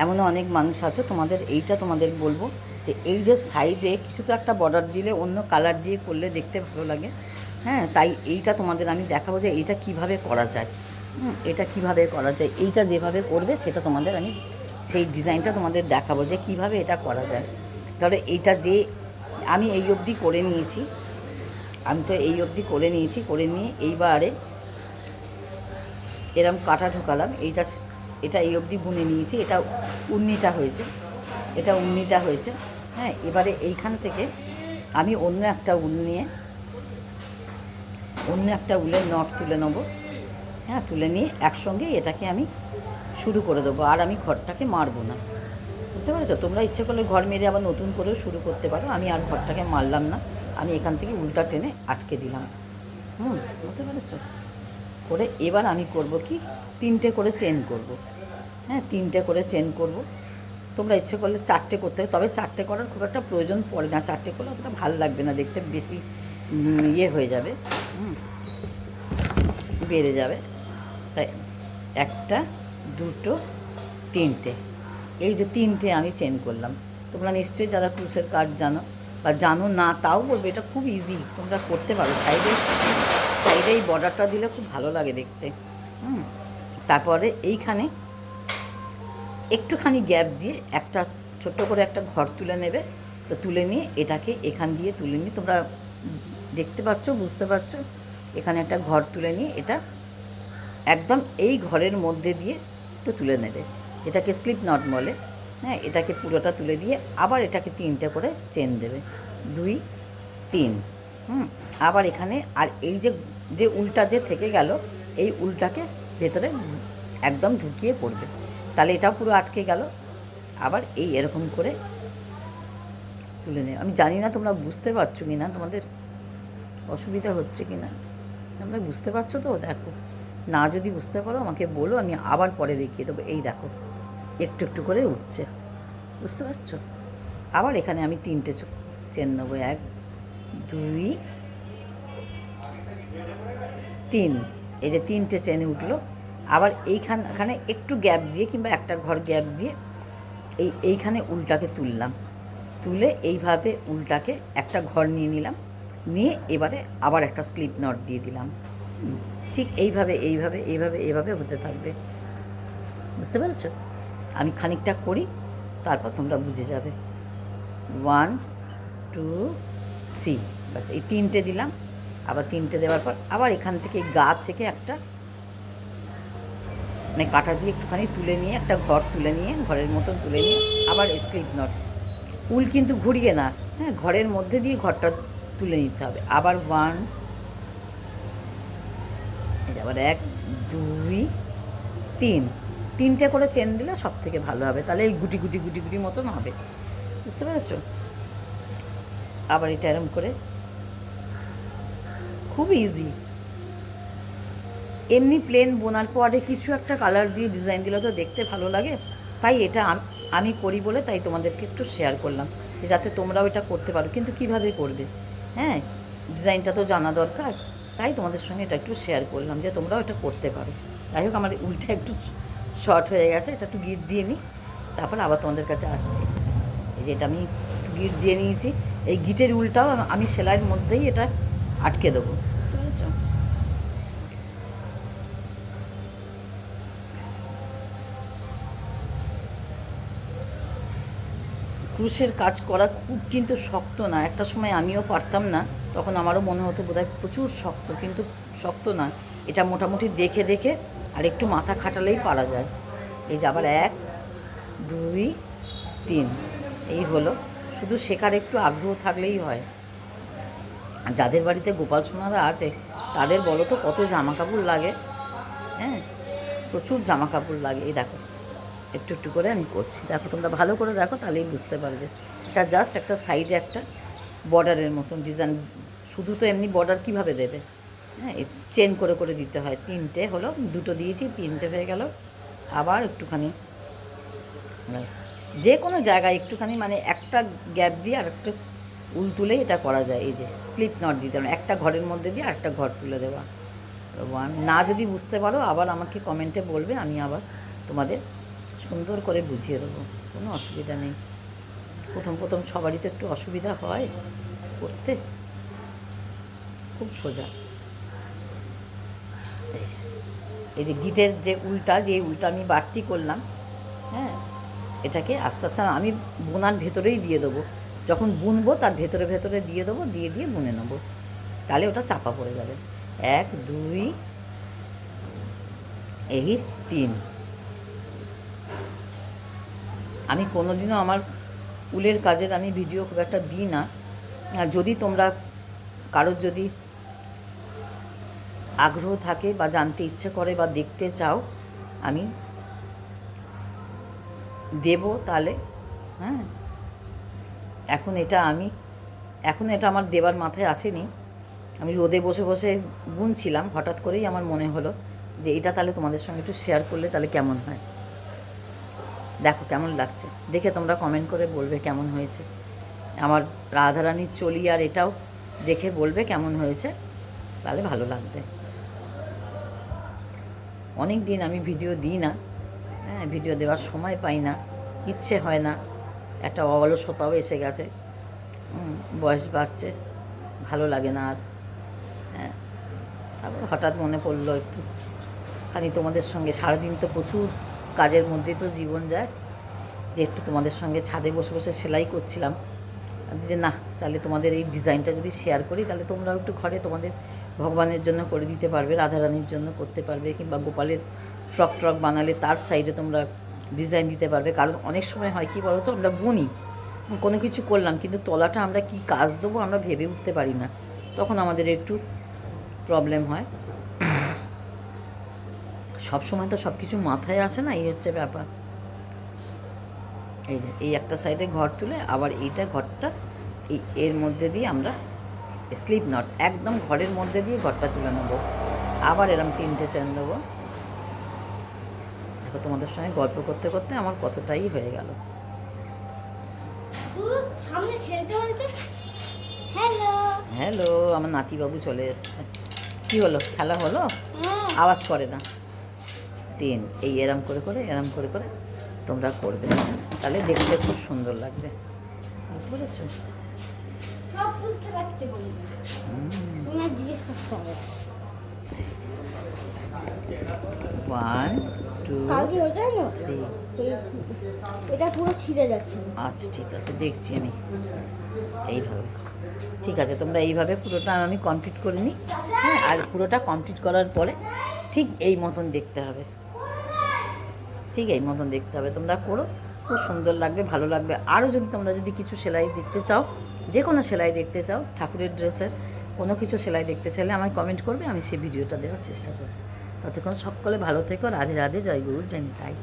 এমনও অনেক মানুষ আছে, তোমাদের বলবো যে এই যে সাইডে কিছু তো একটা বর্ডার দিলে অন্য কালার দিয়ে করলে দেখতে ভালো লাগে। হ্যাঁ, তাই এইটা তোমাদের আমি দেখাবো যে এইটা কিভাবে করা যায়। এটা কিভাবে করা যায়, এইটা যেভাবে করবে সেটা তোমাদের আমি সেই ডিজাইনটা তোমাদের দেখাবো যে কিভাবে এটা করা যায়। তাহলে এইটা যে আমি এই অবধি করে নিয়েছি, করে নিয়ে এইবারে এরম কাটা ঢোকালাম, এটা এই অবধি বুনে নিয়েছি। এটা উন্নিটা হয়েছে। হ্যাঁ, এবারে এইখান থেকে আমি অন্য একটা উলের নট তুলে নেবো। হ্যাঁ, তুলে নিয়ে একসঙ্গে এটাকে আমি শুরু করে দেবো, আর আমি ঘরটাকে মারবো না। বুঝতে পেরেছো? তোমরা ইচ্ছে করলে ঘর মেরে আবার নতুন করেও শুরু করতে পারো। আমি আর ঘরটাকে মারলাম না, আমি এখান থেকে উলটা টেনে আটকে দিলাম। বুঝতে পেরেছো? করে এবার আমি করব কি, 3টে করে চেন করব। হ্যাঁ, 3টে করে চেন করব। তোমরা ইচ্ছে করলে 4টে করতে হবে, তবে 4টে করার খুব একটা প্রয়োজন পড়ে না। 4টে করলে অতটা ভালো লাগবে না দেখতে, বেশি ইয়ে হয়ে যাবে, বেড়ে যাবে। তাই 1টা 2টো 3টে, এই যে 3টে আমি চেন করলাম। তোমরা নিশ্চয়ই যারা ক্রুশের কাজ জানো বা জানো না তাও বলবে, এটা খুব ইজি, তোমরা করতে পারো। সাইডে এই বর্ডারটা দিলে খুব ভালো লাগে দেখতে। তারপরে এইখানে একটুখানি গ্যাপ দিয়ে একটা ছোট্ট করে একটা ঘর তুলে নেবে। তো তুলে নিয়ে এটাকে এখান দিয়ে তুলে নিয়ে, তোমরা দেখতে পাচ্ছ, বুঝতে পারছো, এখানে একটা ঘর তুলে নিয়ে এটা একদম এই ঘরের মধ্যে দিয়ে তো তুলে নেবে, যেটাকে স্লিপ নট বলে। হ্যাঁ, এটাকে পুরোটা তুলে দিয়ে আবার এটাকে 3টে করে চেন দেবে, 2 3। আবার এখানে আর এই যে উলটা যে থেকে গেল, এই উলটাকে ভেতরে একদম ঢুকিয়ে পড়বে, তাহলে এটাও পুরো আটকে গেল। আবার এই এরকম করে তুলে নেবে। আমি জানি না তোমরা বুঝতে পারছো কি না, তোমাদের অসুবিধা হচ্ছে কি না, তোমরা বুঝতে পারছো তো? দেখো, না যদি বুঝতে পারো আমাকে বলো, আমি আবার পরে দেখিয়ে দেবো। এই দেখো, একটু একটু করে উঠছে, বুঝতে পারছো? আবার এখানে আমি 3টে চেন নেবো, 1 2 3। এই যে 3টে চেনে উঠলো। আবার এইখানে একটু গ্যাপ দিয়ে কিংবা একটা ঘর গ্যাপ দিয়ে এইখানে উলটাকে তুললাম, তুলে এইভাবে উলটাকে একটা ঘর নিয়ে নিলাম, নিয়ে এবারে আবার একটা স্লিপ নট দিয়ে দিলাম। ঠিক এইভাবে হতে থাকবে, বুঝতে পেরেছো? আমি খানিকটা করি, তারপর তোমরা বুঝে যাবে। 1 2 3, ব্যাস এই 3টে দিলাম। আবার 3টে দেওয়ার পর আবার এখান থেকে গা থেকে একটা মানে কাঁটা দিয়ে একটুখানি তুলে নিয়ে একটা ঘর তুলে নিয়ে, ঘরের মতন তুলে নিয়ে আবার স্লিপ নট, উল কিন্তু ঘুরিয়ে না, হ্যাঁ, ঘরের মধ্যে দিয়ে ঘরটা তুলে নিতে হবে। আবার 1, আবার 1 2 3, 3টে করে চেন দিলে সব থেকে ভালো হবে, তাহলে এই গুটি গুটি গুটি গুটি মতন হবে, বুঝতে পেরেছো? আবার এটা এরম করে, খুব ইজি। এমনি প্লেন বোনার পরে কিছু একটা কালার দিয়ে ডিজাইন দিলে তো দেখতে ভালো লাগে, তাই এটা আমি করি বলে তাই তোমাদেরকে একটু শেয়ার করলাম, যাতে তোমরাও এটা করতে পারো। কিন্তু কিভাবে করবে, হ্যাঁ, ডিজাইনটা তো জানা দরকার, তাই তোমাদের সঙ্গে এটা একটু শেয়ার করলাম যে তোমরাও এটা করতে পারো। যাই হোক, আমার উল্টা একটু শর্ট হয়ে গেছে, এটা একটু গিট দিয়ে নিই, তারপর আবার তোমাদের কাছে আসছি। এই যে এটা আমি গিট দিয়ে নিয়েছি, এই গিটের উলটাও আমি সেলাইয়ের মধ্যেই এটা আটকে দেবো, বুঝতে পেরেছো? ক্রুশের কাজ করা খুব কিন্তু শক্ত না, একটা সময় আমিও পারতাম না, তখন আমারও মনে হতো বোধহয় প্রচুর শক্ত, কিন্তু শক্ত না, এটা মোটামুটি দেখে দেখে আর একটু মাথা খাটালেই পারা যায়। এই যে আবার 1 2 3, এই হলো, শুধু শেখার একটু আগ্রহ থাকলেই হয়। আর যাদের বাড়িতে গোপাল সোনারা আছে তাদের বলো তো কত জামা কাপড় লাগে, হ্যাঁ, প্রচুর জামা কাপড় লাগে। এই দেখো, একটু একটু করে আমি করছি, দেখো, তোমরা ভালো করে দেখো, তাহলেই বুঝতে পারবে। এটা জাস্ট একটা সাইডে একটা বর্ডারের মতন ডিজাইন, শুধু তো এমনি বর্ডার কীভাবে দেবে, হ্যাঁ, চেন করে করে দিতে হয়। 3টে হলো, 2টো দিয়েছি, 3টে হয়ে গেল। আবার একটুখানি যে কোনো জায়গায় একটুখানি মানে একটা গ্যাপ দিয়ে আর একটা উল তুলে এটা করা যায়। এই যে স্লিপ নট দিতে হবে, একটা ঘরের মধ্যে দিয়ে আরেকটা ঘর তুলে দেওয়া। 1, না যদি বুঝতে পারো আবার আমাকে কমেন্টে বলবে, আমি আবার তোমাদের সুন্দর করে বুঝিয়ে দেবো, কোনো অসুবিধা নেই। প্রথম প্রথম সবারই তো একটু অসুবিধা হয় করতে, খুব সোজা। এই যে গিটের যে উল্টা আমি বাড়তি করলাম, হ্যাঁ, এটাকে আস্তে আস্তে আমি বোনার ভেতরেই দিয়ে দেবো। যখন বুনবো তার ভেতরে ভেতরে দিয়ে দেবো, দিয়ে দিয়ে বুনে নেবো, তাহলে ওটা চাপা পড়ে যাবে। 1 2 এই 3। আমি কোনোদিনও আমার উলের কাজের আমি ভিডিও খুব একটা দিই না। যদি তোমরা কারোর যদি আগ্রহ থাকে বা জানতে ইচ্ছে করে বা দেখতে চাও, আমি দেব তাহলে। হ্যাঁ, এখন এটা আমার দেবার মাথায় আসেনি। আমি রোদে বসে বসে বুনছিলাম, হঠাৎ করেই আমার মনে হলো যে এটা তাহলে তোমাদের সঙ্গে একটু শেয়ার করলে তাহলে কেমন হয়। দেখো কেমন লাগছে, দেখে তোমরা কমেন্ট করে বলবে কেমন হয়েছে। আমার রাধারানীর চলি আর এটাও দেখে বলবে কেমন হয়েছে, তাহলে ভালো লাগবে। অনেক দিন আমি ভিডিও দিই না, হ্যাঁ, ভিডিও দেওয়ার সময় পাই না, ইচ্ছে হয় না, একটা অলসতাও এসে গেছে, বয়স বাড়ছে, ভালো লাগে না আর। হ্যাঁ, তারপর হঠাৎ মনে পড়লো একটুখানি তোমাদের সঙ্গে, সারাদিন তো প্রচুর কাজের মধ্যে তো জীবন যায়, যে একটু তোমাদের সঙ্গে ছাদে বসে বসে সেলাই করছিলাম, যে না তাহলে তোমাদের এই ডিজাইনটা যদি শেয়ার করি তাহলে তোমরাও একটু ঘরে তোমাদের ভগবানের জন্য করে দিতে পারবে, রাধারানীর জন্য করতে পারবে, কিংবা গোপালের ফ্রক ট্রক বানালে তার সাইডে তোমরা ডিজাইন দিতে পারবে। কারণ অনেক সময় হয় কি বলো তো, আমরা বুনি, কোনো কিছু করলাম, কিন্তু তলাটা আমরা কি কাজ দেবো আমরা ভেবে উঠতে পারি না, তখন আমাদের একটু প্রবলেম হয়। সব সময় তো সব কিছু মাথায় আসে না, এই হচ্ছে ব্যাপার। এই একটা সাইডে ঘর তুলে আবার এইটা ঘরটা এর মধ্যে দিয়ে আমরা স্লিপ নট একদম ঘরের মধ্যে দিয়ে ঘরটা তুলে নেবো, আবার এরম 3টে চেন দেবো। দেখো তোমাদের সঙ্গে গল্প করতে করতে আমার কতটাই হয়ে গেল। হ্যালো, আমার নাতিবাবু চলে এসছে। কি হলো, খেলা হলো? আওয়াজ করে না। 3 এই এরম করে করে তোমরা করবে, তাহলে দেখতে খুব সুন্দর লাগবে। বুঝতে পেরেছো? সব বুঝতে পারছি বলি, তোমার জিজ্ঞেস করতে হবে। 1 2 কালকে ওটা না 3। এটা পুরো ছিঁড়ে যাচ্ছে। আচ্ছা ঠিক আছে, দেখছি আমি এইভাবে। ঠিক আছে, তোমরা এইভাবে পুরোটা আমি কমপ্লিট করে নিই। হ্যাঁ, আর পুরোটা কমপ্লিট করার পরে ঠিক এই মতন দেখতে হবে, ঠিক এই মতন দেখতে হবে। তোমরা করো, খুব সুন্দর লাগবে, ভালো লাগবে। আরও যদি তোমরা যদি কিছু সেলাই দেখতে চাও, যে কোনো সেলাই দেখতে চাও, ঠাকুরের ড্রেসের কোনো কিছু সেলাই দেখতে চাইলে আমায় কমেন্ট করবে, আমি সেই ভিডিওটা দেওয়ার চেষ্টা করব। ততক্ষণ সকলে ভালো থেকো। রাধে রাধে, জয় গুরু, জয় নিতাই।